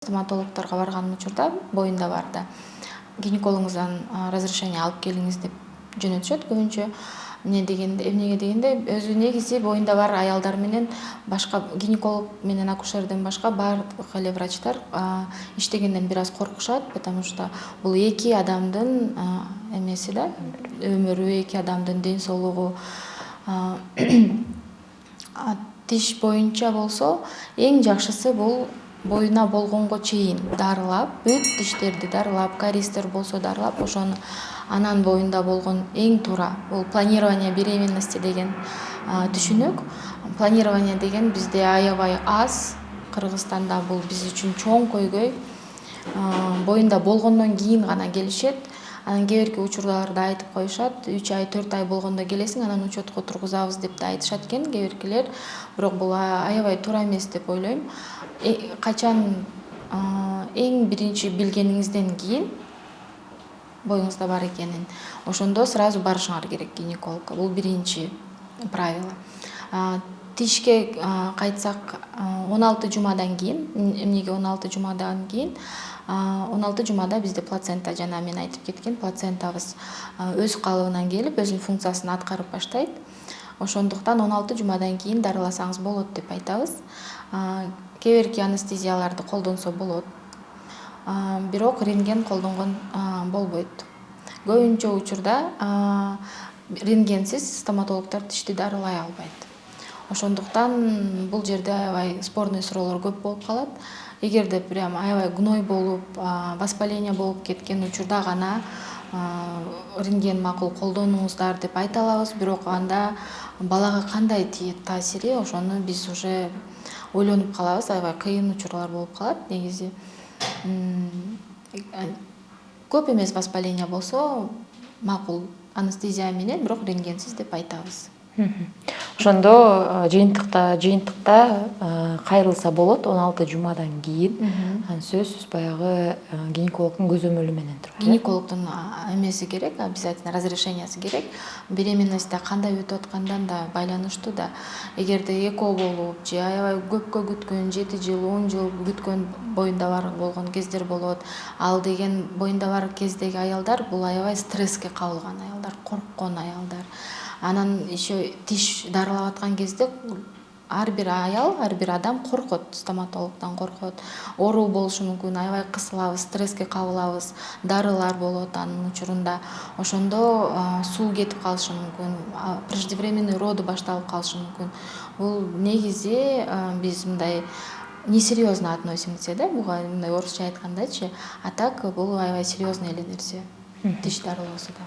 Стоматологторго барган учурда боюнда бар да. Гинекологуңуздан разрешение алып келиңиз деп жөнөтүшөт көбүнчө. Эмнеге дегенде өзү негизи боюнда бар аялдар менен башка гинеколог менен акушерден башка бардык эле врачтар иштегенден бир аз коркушат, потому что бул эки адамдын эмеси да, өмүрү, эки адамдын ден соолугу. Тиш боюнча болсо эң жакшысы бул боюна болгонго чейин дарылап, бүт тиштерди дарылап, кариестер болсо дарылап, ошону анан боюнда болгон эң туура бул планирование беременности деген түшүнүк. Планирование деген бизде аябай аз, Кыргызстанда бул биз үчүн чоң көйгөй. Боюнда болгондон кийин гана келишет. Анан кээ бирки учурларда айтып коюшат, 3 ай 4 ай болгондо келесиң, анан учетко тургузабыз деп да айтышат экен кээ биркилер. Бирок бул аябай туура эмес деп ойлойм. Качан эң биринчи билгениңизден кийин боюңузда бар экенин, ошондо сразу барышыңар керек гинекологко. Бул биринчи правило. Тишке кайтсак, 16 жумадан кийин, эмнеге 16 жумадан кийин? 16 жумада бизде плацента, жана мен айтып кеткен, плацентабыз өз калыбынан келип, өзүнүн функциясын аткарып баштайт. Ошондуктан 16 жумадан кийин дарыласаңыз болот деп айтабыз. Кээ бирки анестезияларды колдонсо болот. Бирок рентген колдонгон болбойт. Көбүнчө учурда рентгенсиз стоматологдор тишти дарылай албайт. Ошондуктан бул жерде аябай спорный суроолор көп болуп калат. Эгерде прям аябай гной болуп, воспаление болуп кеткен учурда гана рентген макул колдонуңуздар деп айта алабыз. Бирок анда балага кандай тиет таасири, ошону биз уже ойлонуп калабыз. Аябай кыйын учурлар болуп калат негизи. Көп эмес воспаление болсо макул анестезия менен, бирок рентгенсиз деп айтабыз. Ошондо жыйынтыкта кайрылса болот 16 жумадан кийин. Сөзсүз баягы гинекологдун көзөмөлү менен туруп. Гинекологдун эмеси керек, обязательно разрешениясы керек. Беременность кандай өтүп аткандан да байланыштуу да. Эгерде эко болуп же аябай көпкө күткөн, 7 жыл, 10 жыл күткөн боюнда бар болгон кездер болот. Ал деген боюнда бар кездеги аялдар бул аябай стресске кабылган аялдар, корккон аялдар. Анан еще тиш дарылап аткан кезде ар бир аял, ар бир адам коркот, стоматологдон коркот. Оору болушу мүмкүн, аябай кысылабыз, стресске кабылабыз, дарылар болот анын учурунда. Ошондо суу кетип калышы мүмкүн, преждевременный роды башталып калышы мүмкүн. Бул негизи биз мындай несерьезно относимся да, буга мындай орусча айткандачы. А так бул аябай серьезный эле нерсе. Тиш дарылоосу да.